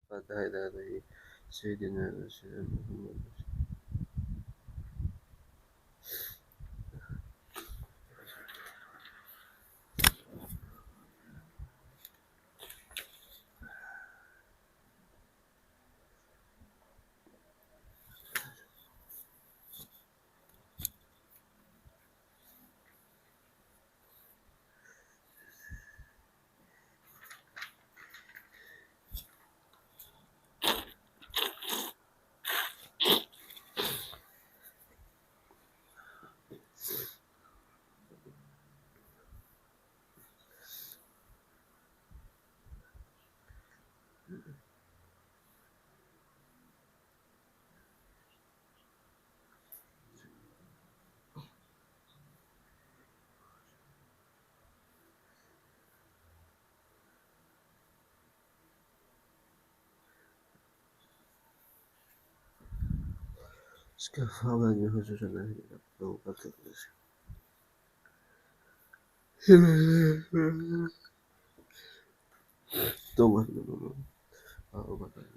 Fatihah ila Sayyidina Muhammad. Sekarang khususnya Abu Bakar. Tunggu dulu. Abu Bakar.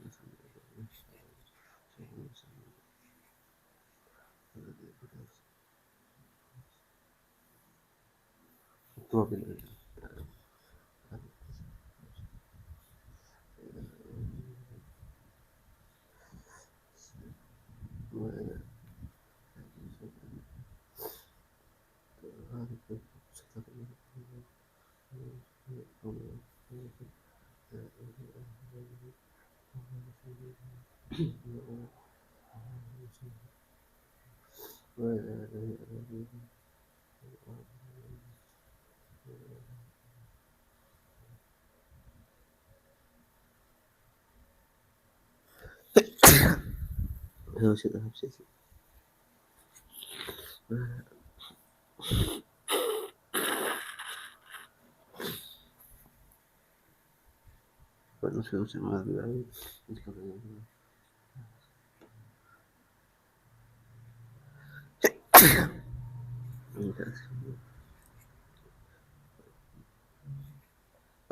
Tunggu dulu.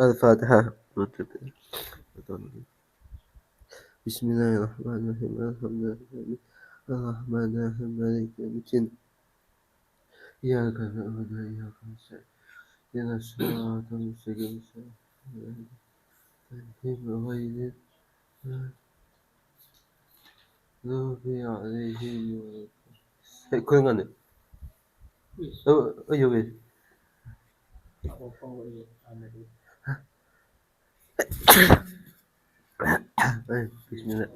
الفاتحة. بسم الله الرحمن الرحيم الحمد لله الرحمن الرحيم مالك يوم الدين إياك نعبد وإياك نستعين اهدنا الصراط المستقيم صراط غير المغضوب عليهم ولا 그런 거네. 여기. bismillah.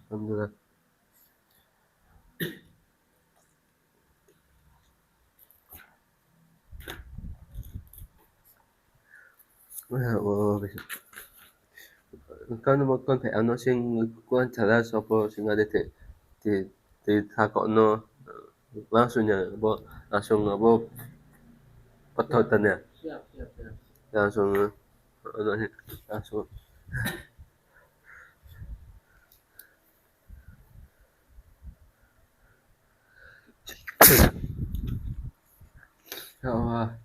Alhamdulillah. Kan mo kon phải ano sing kuan cara sopo sing ada te takokno langsungnya langsung petotannya Siap. langsung langsung ya Allah.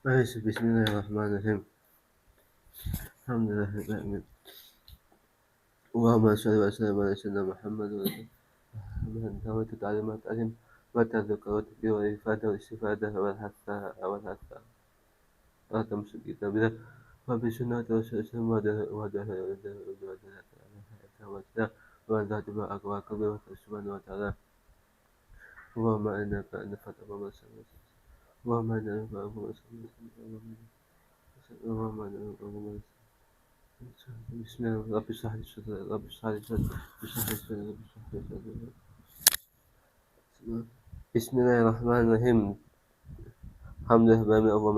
Bismillahirrahmanirrahim. Alhamdulillahirabbil alamin. Allahumma shalli wa sallim ala sayyidina Muhammad wa ala تعليمات علم وتذكر وتكبير والإفادة والاستفادة والحث على تمسك كتاب الله وبسنة رسول الله وأن تتبع أقوى قلبي سبحانه وتعالى. اللهم إنك أنت فتح اللهم إنك اللهم بسم الله رب اشرح لي صدري رب اشرح لي صدري بسم الله الرحمن الرحيم. الحمد لله اللهم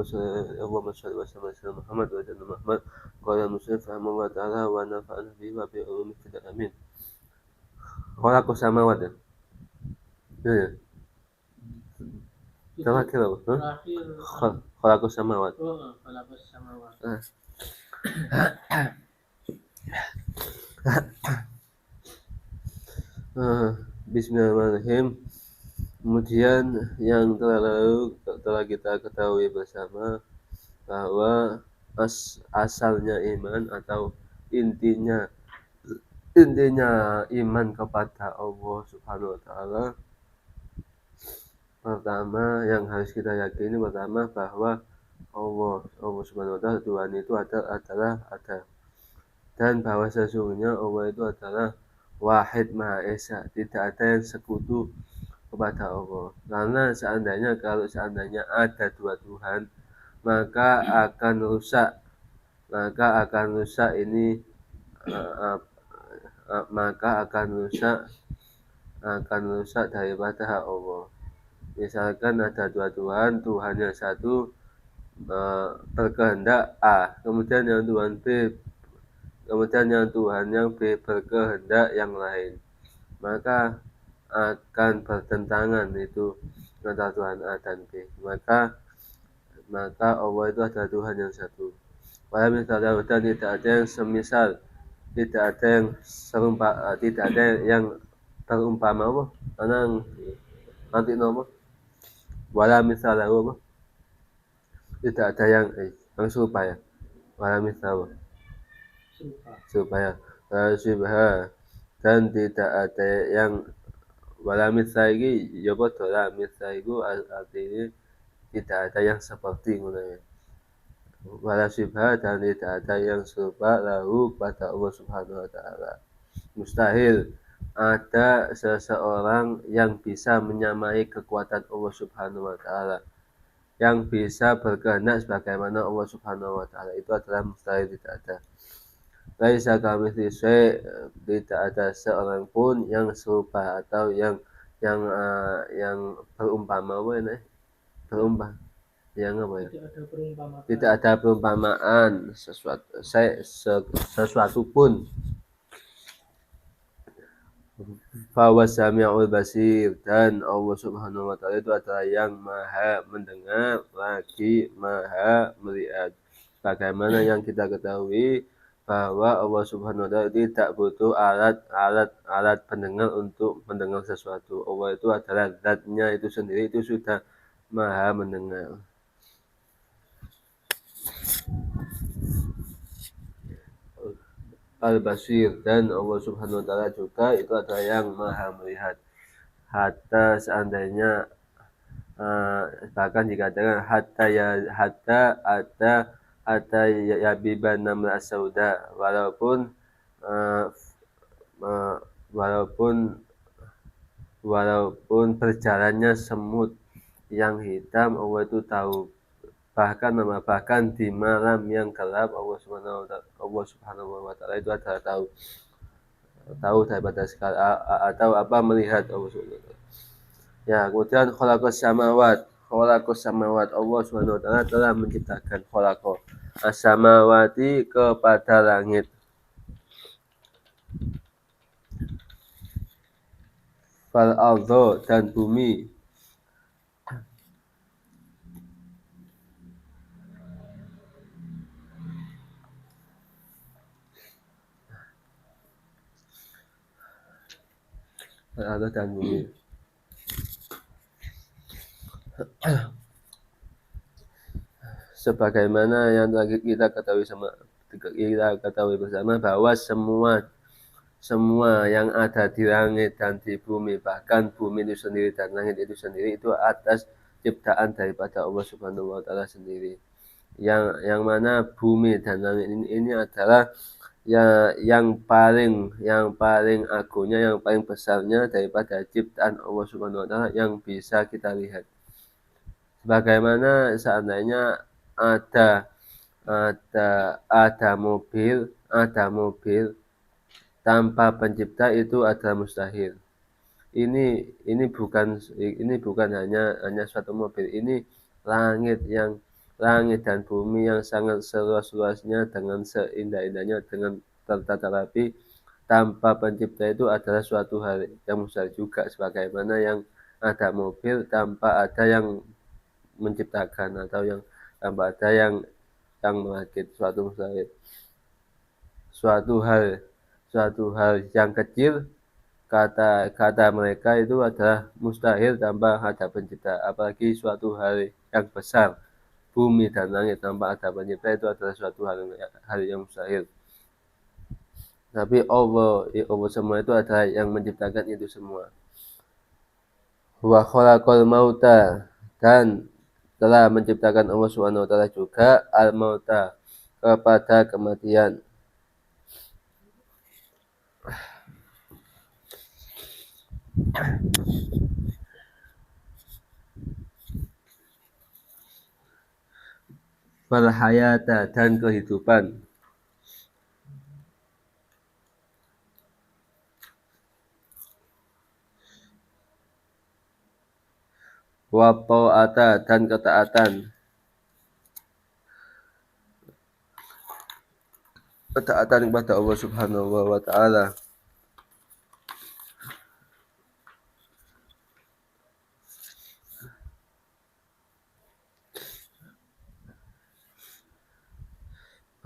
صل وسلم على سيدنا محمد وعلى محمد قال المسلم فهم الله تعالى ونفعنا به وبعلومه في الآمين. خلق السماوات terakhir apa? خلق السماوات. Bismillahirrahmanirrahim. Kemudian yang telah kita ketahui bersama bahwa asalnya iman atau intinya iman kepada Allah Subhanahu wa taala, pertama yang harus kita yakini pertama bahwa Allah Subhanahu wa taala Tuhan itu adalah ada, dan bahwa sesungguhnya Allah itu adalah Wahid Maha Esa, tidak ada yang sekutu kepada Allah. Karena kalau seandainya ada dua Tuhan, maka akan rusak ini maka akan rusak daripada hak Allah. Misalkan ada dua Tuhan, Tuhan yang satu berkehendak A, kemudian yang Tuhan yang B berkehendak yang lain, maka akan bertentangan itu antara Tuhan A dan B. Maka Allah itu adalah Tuhan yang satu. Wala mithla dan tidak ada yang semisal, tidak ada yang serupa, tidak ada yang terumpama apa? Anang nanti nama wala mithla apa? Tidak ada yang serupa ya. Wala mithla serupa ya. Syibha, dan tidak ada yang wala mithla iki ya padha lah, mithla iku artinya tidak ada yang seperti ngono ya. Wala syibha, dan tidak ada yang serupa lahu pada Allah Subhanahu wa taala. Mustahil ada seseorang yang bisa menyamai kekuatan Allah Subhanahu wa taala, yang bisa berkehendak sebagaimana Allah Subhanahu wa taala, itu adalah mustahil, tidak ada. Laisa kamitslihi syai', tidak ada seorang pun yang serupa atau yang berumpama apa ini? Berumpama. Yang apa ya? Tidak ada perumpamaan sesuatu pun. Fahuwa sami'ul basir, dan Allah Subhanahu wa taala itu adalah yang maha mendengar lagi maha melihat. Bagaimana yang kita ketahui bahwa Allah Subhanahu wa taala tidak butuh alat pendengar untuk mendengar sesuatu. Allah itu adalah zatnya itu sendiri, itu sudah maha mendengar. Al-Basir, dan Allah Subhanahu wa taala juga itu adalah yang maha melihat. Hatta seandainya bahkan dikatakan hatta ya biban namla sauda, walaupun berjalannya semut yang hitam, Allah itu tahu. Bahkan di malam yang gelap, Allah Subhanahu wa taala itu adalah tahu daripada segala atau apa melihat Allah Subhanahu wa taala. Ya, kemudian khalaqas samawat, Allah Subhanahu wa taala telah menciptakan khalaqa as-samawati kepada langit, fal ardo dan bumi, sebagaimana yang kita ketahui bersama bahwa semua yang ada di langit dan di bumi, bahkan bumi itu sendiri dan langit itu sendiri, itu atas ciptaan daripada Allah Subhanahu wa taala sendiri. Yang mana bumi dan langit ini adalah yang paling agungnya, yang paling besarnya daripada ciptaan Allah Subhanahu wa taala yang bisa kita lihat. Sebagaimana seandainya ada mobil tanpa pencipta, itu adalah mustahil. Ini bukan hanya suatu mobil, ini langit dan bumi yang sangat seluas-luasnya, dengan seindah-indahnya, dengan tertata rapi, tanpa pencipta itu adalah suatu hal yang mustahil juga. Sebagaimana yang ada mobil tanpa ada yang menciptakan, atau yang tanpa ada yang merakit, suatu mustahil. Suatu hal yang kecil, kata mereka itu adalah mustahil tanpa ada pencipta, apalagi suatu hal yang besar, bumi dan langit tanpa ada pencipta, itu adalah suatu hal yang mustahil. Tapi Allah semua itu adalah yang menciptakan itu semua. Wa khalaqal mauta, dan telah menciptakan Allah Subhanahu wa taala juga al mauta, kepada kematian. Wal hayata, dan kehidupan. Wa ta'ata, dan ketaatan. Ketaatan kepada Allah Subhanahu wa taala.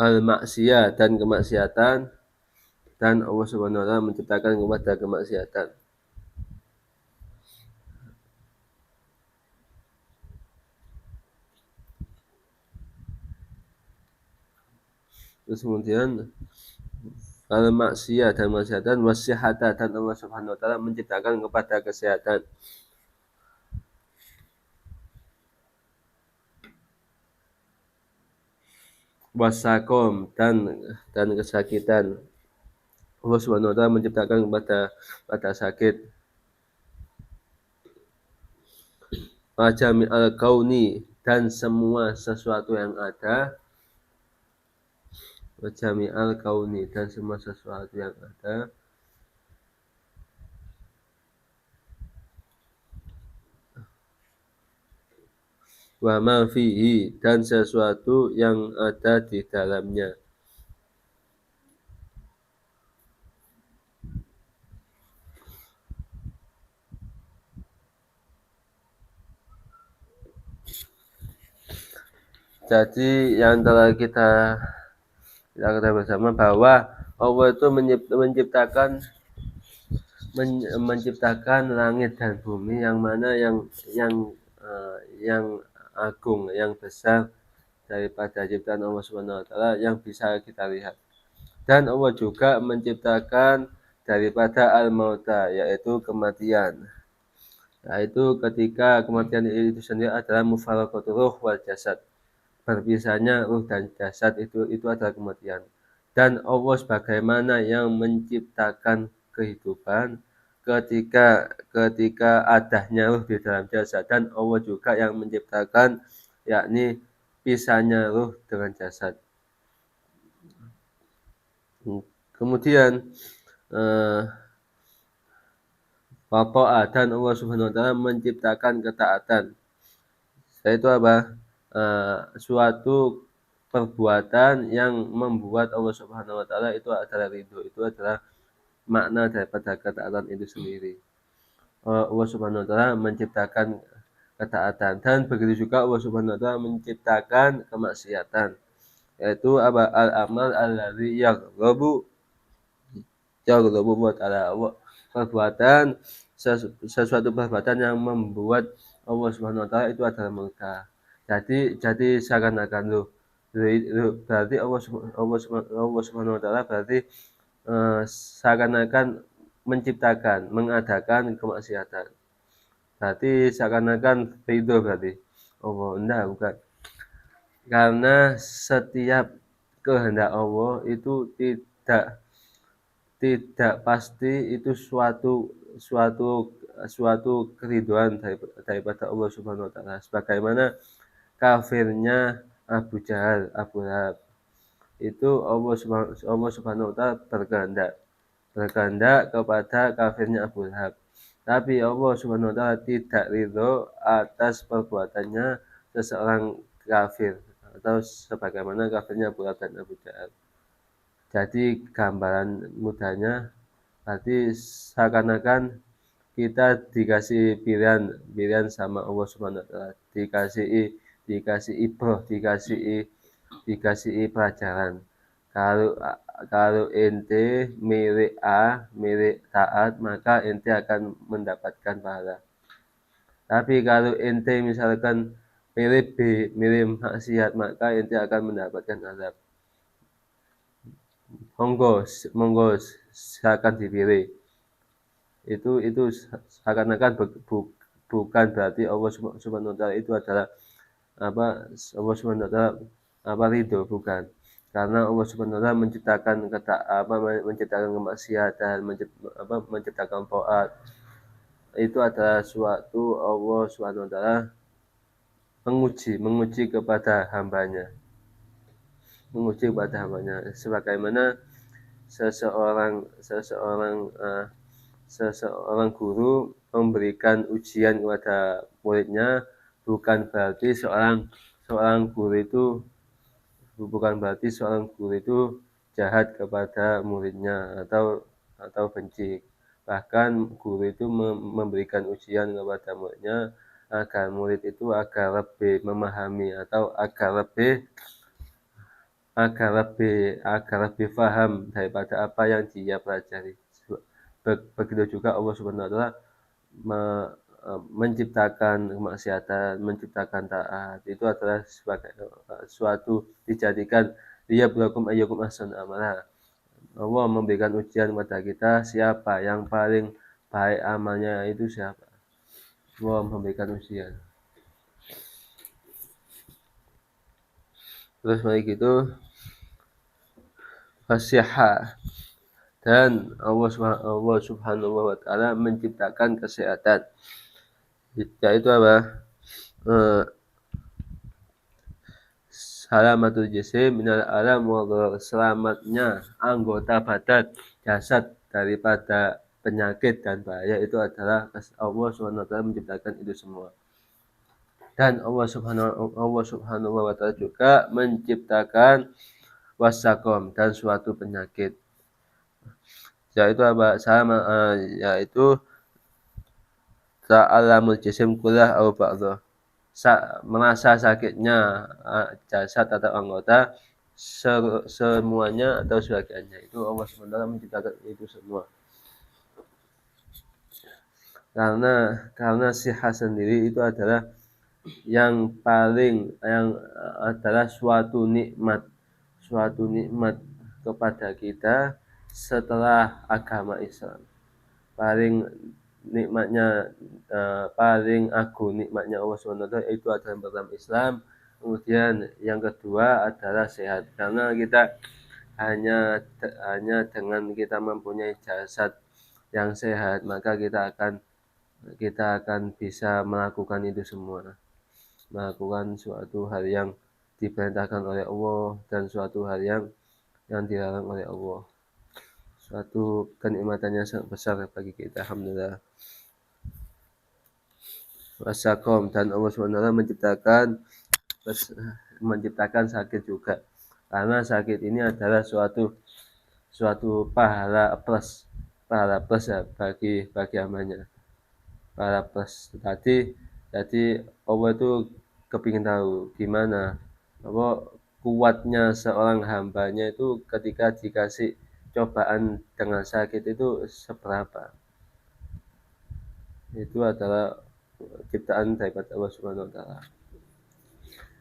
Al maksiyah, dan kemaksiatan, dan Allah Subhanahu wa taala menciptakan kepada kemaksiatan. Terus kemudian al maksiyah dan kemaksiatan, wasihata, dan Allah Subhanahu wa taala menciptakan kepada kesehatan. Wasakom, dan kesakitan. Allah Subhanahu wa taala menciptakan kepada sakit. Wa jami'al kauni, dan semua sesuatu yang ada. Wa jami'al kauni, dan semua sesuatu yang ada. Wa ma fihi, dan sesuatu yang ada di dalamnya. Jadi yang telah kita ketahui bersama bahwa Allah itu menciptakan langit dan bumi, yang mana yang agung, yang besar daripada ciptaan Allah Subhanahu wa taala yang bisa kita lihat. Dan Allah juga menciptakan daripada al-mauta, yaitu kematian. Yaitu ketika kematian itu sendiri adalah mufaraqatul ruh wal jasad. Berpisahnya ruh dan jasad itu adalah kematian. Dan Allah sebagaimana yang menciptakan kehidupan ketika adanya ruh di dalam jasad, dan Allah juga yang menciptakan yakni pisahnya ruh dengan jasad. Kemudian Wato'a, dan Allah Subhanahu wa taala menciptakan ketaatan. Yaitu apa? Suatu perbuatan yang membuat Allah Subhanahu wa taala itu adalah ridho. Itu adalah makna daripada ketaatan itu sendiri. Allah Subhanahu wa taala menciptakan ketaatan, dan begitu juga Allah Subhanahu wa taala menciptakan kemaksiatan. Yaitu apa? Al-amal alladzi yaghdabu buat Allah. Perbuatan, sesuatu perbuatan yang membuat Allah Subhanahu wa taala itu adalah murka. Jadi seakan-akan berarti Allah Subhanahu wa taala berarti seakan-akan menciptakan, mengadakan kemaksiatan. Berarti seakan-akan ridho berarti. Oh, enggak, bukan. Karena setiap kehendak Allah itu tidak pasti itu suatu keriduan daripada Allah Subhanahu wa taala. Sebagaimana kafirnya Abu Jahal, Abu Lahab, itu Allah Subhanahu wa taala berkehendak kepada kafirnya Abu Lahab. Tapi Allah Subhanahu wa taala tidak ridho atas perbuatannya seseorang kafir, atau sebagaimana kafirnya Abu Lahab dan Abu Jahal. Jadi gambaran mudahnya, berarti seakan-akan kita dikasih pilihan sama Allah Subhanahu wa taala, dikasih ibrah, dikasih pelajaran. Kalau ente milik A, milik taat, maka ente akan mendapatkan pahala. Tapi kalau ente misalkan milik B, milik maksiat, maka ente akan mendapatkan azab. monggo silakan dipilih. Itu seakan-akan bukan berarti Allah Subhanahu wa taala itu adalah apa Allah Subhanahu wa taala ridho, bukan. Karena Allah Subhanahu wa taala menciptakan kemaksiatan, menciptakan taat. Itu adalah suatu Allah Subhanahu wa taala menguji kepada hambanya. Menguji kepada hambanya. Sebagaimana seseorang guru memberikan ujian kepada muridnya, bukan berarti seorang guru itu jahat kepada muridnya atau benci. Bahkan guru itu memberikan ujian kepada muridnya agar murid itu agar lebih memahami atau agar lebih paham daripada apa yang dia pelajari. Begitu juga Allah Subhanahu wa taala menciptakan kemaksiatan, menciptakan taat. Itu adalah sebagai suatu dijadikan liyabluwakum ayyukum ahsanu amala. Allah memberikan ujian kepada kita, siapa yang paling baik amalnya itu siapa. Allah memberikan ujian. Terus mari gitu fasihah, dan Allah Subhanahu wa taala menciptakan kesehatan. Yaitu apa? Salamatul jisim minal alam wa dharar, selamatnya anggota badan jasad daripada penyakit dan bahaya. Itu adalah Allah Subhanahu wa taala menciptakan itu semua. Dan Allah Subhanahu wa taala juga menciptakan wasakom dan suatu penyakit. Yaitu apa? Yaitu ta'alamul jisim kullah au ba'dha. Merasa sakitnya jasad atau anggota semuanya atau sebagiannya. Itu Allah SWT menciptakan itu semua. Karena sihat sendiri itu adalah yang adalah suatu nikmat kepada kita setelah agama Islam. Paling agung nikmatnya Allah SWT itu adalah pertama Islam, kemudian yang kedua adalah sehat. Karena kita hanya dengan kita mempunyai jasad yang sehat, maka kita akan bisa melakukan itu semua, melakukan suatu hal yang diperintahkan oleh Allah dan suatu hal yang dilarang oleh Allah. Suatu kenikmatannya sangat besar bagi kita. Alhamdulillah. Wasakom, dan Allah SWT menciptakan sakit juga. Karena sakit ini adalah suatu pahala plus ya bagi hambanya. Pahala plus. Jadi Allah itu kepingin tahu gimana kuatnya seorang hambanya itu ketika dikasih cobaan dengan sakit itu seberapa. Itu adalah ciptaan daripada Allah Subhanahu wa taala.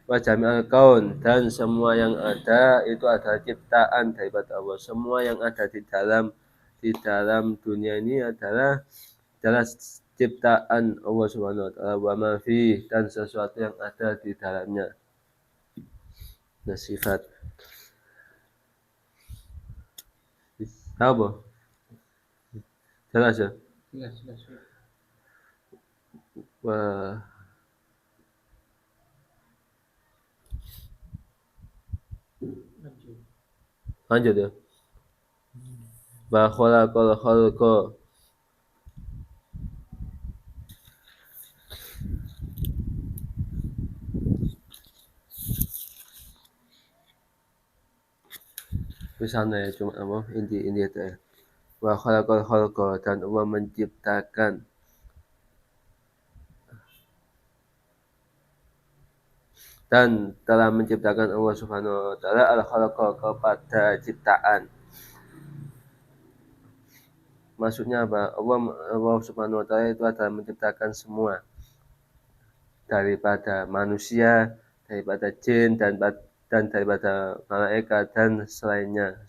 Wa jami'al kaun, dan semua yang ada itu adalah ciptaan daripada Allah. Semua yang ada di dalam dunia ini adalah ciptaan Allah Subhanahu wa taala. Wa ma fi, dan sesuatu yang ada di dalamnya. Nah, sifat. Apa? Jelas ya? Jelas. Wah. Lanjut ya. Wa khalaqal khalqa. Misalnya cuma apa? Inti itu ya. Wa khalaqal khalqa, dan Allah menciptakan dan telah menciptakan Allah Subhanahu wa taala al-khalqa, kepada ciptaan. Maksudnya apa? Allah Subhanahu wa taala itu adalah menciptakan semua, daripada manusia, daripada jin, dan daripada malaikat dan selainnya.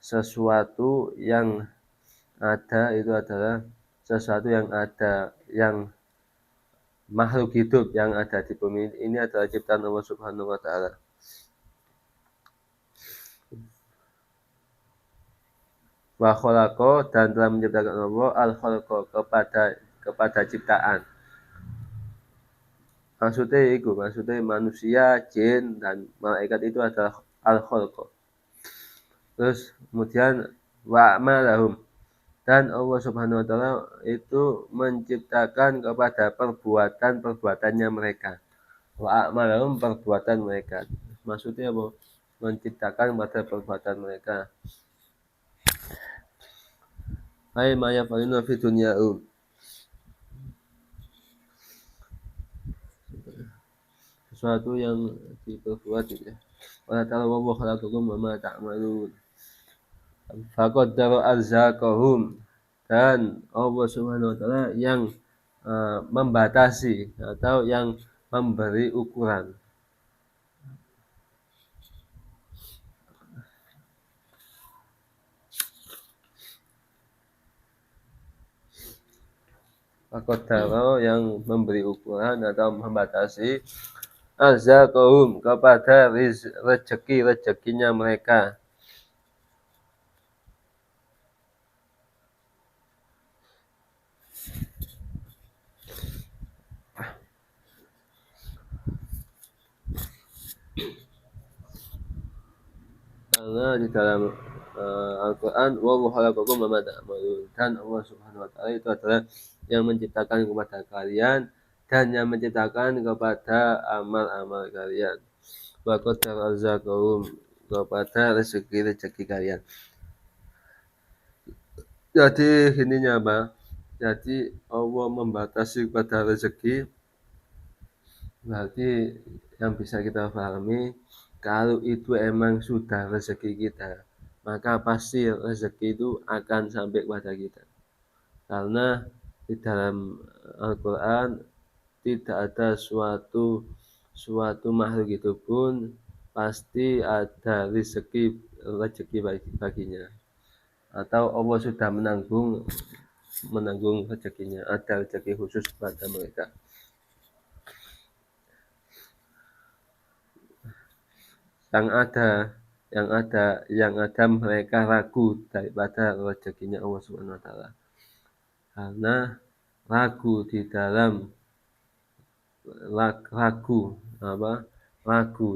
sesuatu yang ada itu adalah sesuatu yang ada, yang makhluk hidup yang ada di bumi ini adalah ciptaan Allah Subhanahu wa taala. Wa khalaqa, dan telah menciptakan Allah al-khalqa, kepada ciptaan. Maksudnya manusia, jin, dan malaikat itu adalah al-khalqa. Terus kemudian wa amalahum, dan Allah Subhanahu wa taala itu menciptakan kepada perbuatannya mereka. Wa amalahum, perbuatan mereka. Maksudnya apa? Menciptakan pada perbuatan mereka. Hai maya falina fi dunya'um, sesuatu yang diperbuat gitu ya. Wa ta'ala wa khalaqakum wa ma ta'malun. Faqaddara arzaqahum, dan Allah Subhanahu wa taala yang membatasi atau yang memberi ukuran. Faqaddara, yang memberi ukuran atau membatasi arzaqahum, kepada rezekinya mereka. Karena di dalam Al-Quran wa khalaqakum wa ma ta'malun, dan Allah Subhanahu wa taala itu adalah yang menciptakan kepada kalian dan yang menciptakan kepada amal-amal kalian. Wa qaddara arzaqahum, kepada rezeki kalian. Jadi ininya apa? Jadi Allah membatasi kepada rezeki, berarti yang bisa kita pahami, kalau itu emang sudah rezeki kita, maka pasti rezeki itu akan sampai kepada kita. Karena di dalam Al-Quran tidak ada suatu makhluk itu pun pasti ada rezeki baginya, atau Allah sudah menanggung rezekinya, ada rezeki khusus pada mereka. Yang ada mereka ragu daripada rezekinya Allah Subhanahu wa taala. Karena ragu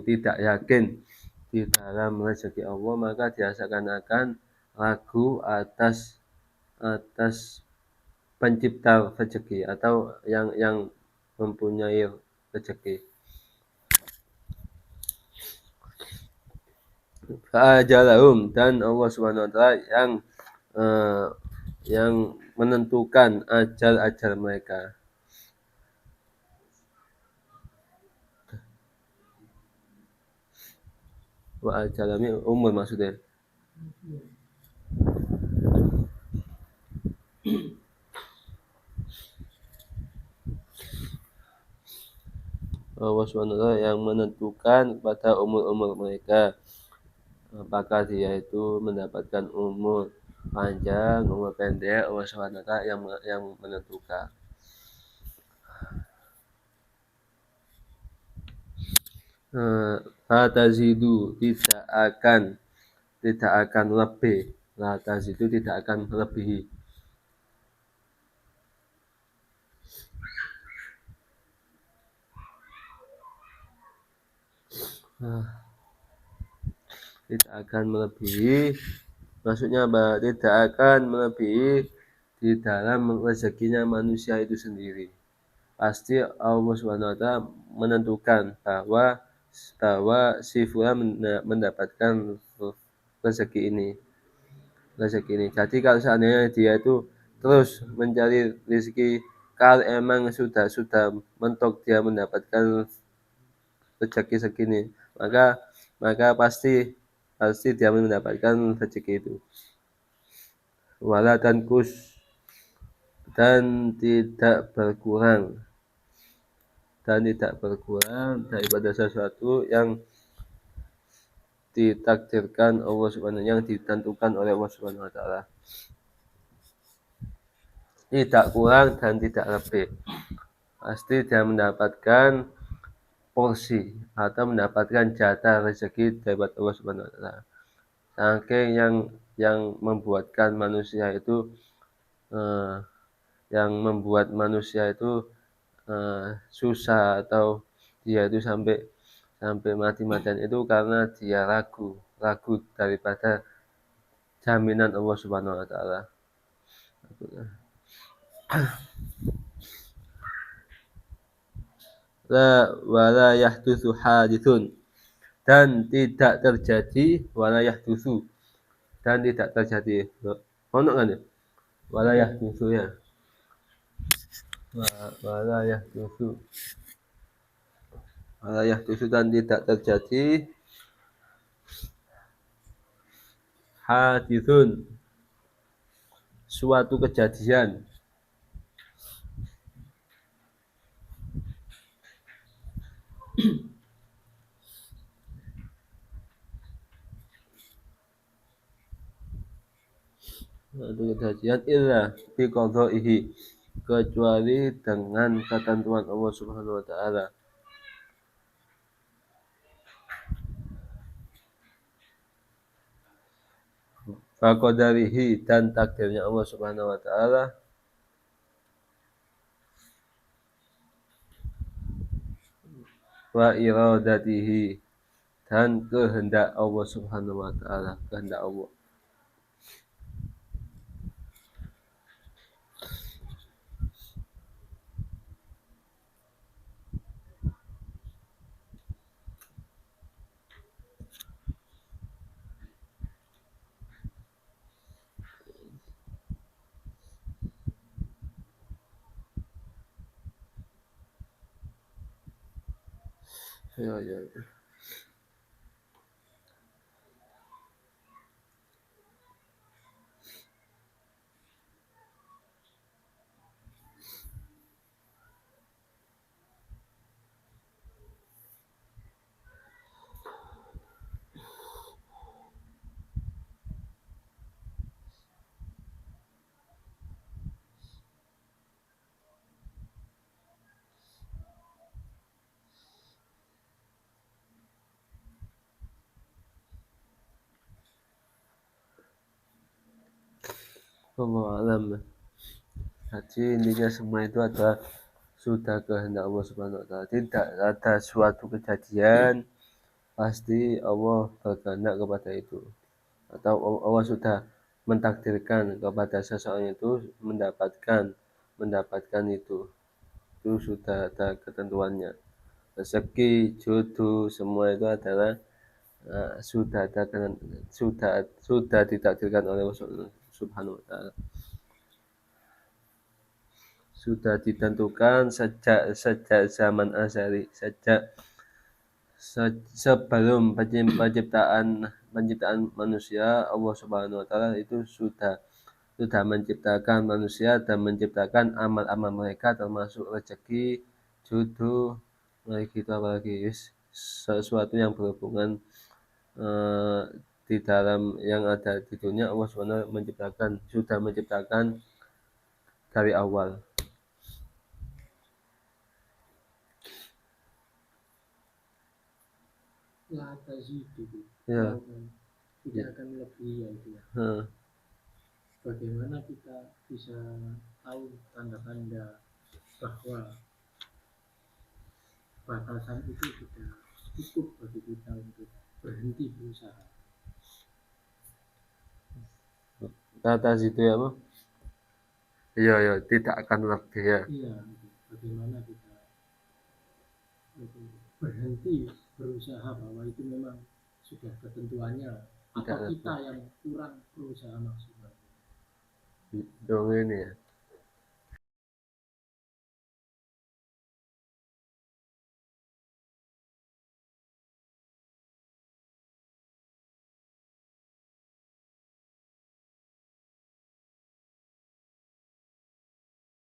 tidak yakin di dalam rezeki Allah, maka dia seakan-akan ragu atas pencipta rezeki atau yang mempunyai rezeki. Fa'ajalahum, dan Allah Subhanahu wa taala yang menentukan ajal mereka. Wa ajalami umur maksudnya. Allah Subhanahu wa taala yang menentukan kepada umur mereka, apakah dia itu mendapatkan umur panjang, umur pendek. Allah Subhanahu wa taala yang menentukan. La tazidu, tidak akan lebih. La tazidu, tidak akan melebihi. Tidak akan melebihi, maksudnya apa? Tidak akan melebihi di dalam rezekinya manusia itu sendiri. Pasti Allah Subhanahu wa taala menentukan bahwa si fulan mendapatkan rezeki ini. Jadi kalau seandainya dia itu terus mencari rezeki, kalau emang sudah mentok dia mendapatkan rezeki segini, maka pasti dia mendapatkan rezeki itu. Wala tankus, dan tidak berkurang daripada sesuatu yang ditakdirkan Allah Subhanahu yang ditentukan oleh Allah Subhanahu wa taala. Tidak kurang dan tidak lebih. Pasti dia mendapatkan porsi atau mendapatkan jatah rezeki dari Allah Subhanahu wa taala. Saking yang membuatkan manusia itu yang membuat manusia itu susah atau dia itu sampai mati-matian itu karena dia ragu daripada jaminan Allah Subhanahu wa taala. Wala yahdutsu haditsun, dan tidak terjadi wala yahdutsu, dan tidak terjadi. Ono kan ya? Wala yahdutsu ya. Wala yahdutsu. Wala yahdutsu, dan tidak terjadi haditsun, suatu kejadian. Suatu kejadian illa bi qadaihi, kecuali dengan ketentuan Allah Subhanahu wa taala. Fa qadarihi, dan takdirnya Allah Subhanahu wa taala. Wa iradatihi, dan kehendak Allah Subhanahu wa taala, kehendak Allah. Ya. Allah alam. Jadi intinya semua itu adalah sudah kehendak Allah Subhanahu wa taala. Tidak ada suatu kejadian, pasti Allah berkehendak kepada itu. Atau Allah sudah mentakdirkan kepada seseorang itu mendapatkan itu. Itu sudah ada ketentuannya. Rezeki, jodoh, semua itu adalah sudah ditakdirkan oleh Allah Subhanahu wa taala. Sudah ditentukan sejak zaman azali, sejak sebelum penciptaan manusia. Allah Subhanahu wa taala itu sudah menciptakan manusia dan menciptakan amal-amal mereka, termasuk rezeki, jodoh, lagi itu apalagi sesuatu yang berhubungan di dalam yang ada di dunia. Allah Subhanahu sudah menciptakan dari awal. La tazidu, Ya. tidak akan melebihi itu. Bagaimana kita bisa tahu tanda-tanda bahwa batasan itu sudah cukup bagi kita untuk berhenti berusaha? Kata situ ya, Bang? Iya, tidak akan lebih ya. Iya, bagaimana kita berhenti berusaha, bahwa itu memang sudah ketentuannya, atau kita yang kurang berusaha maksimal. Dong ini ya.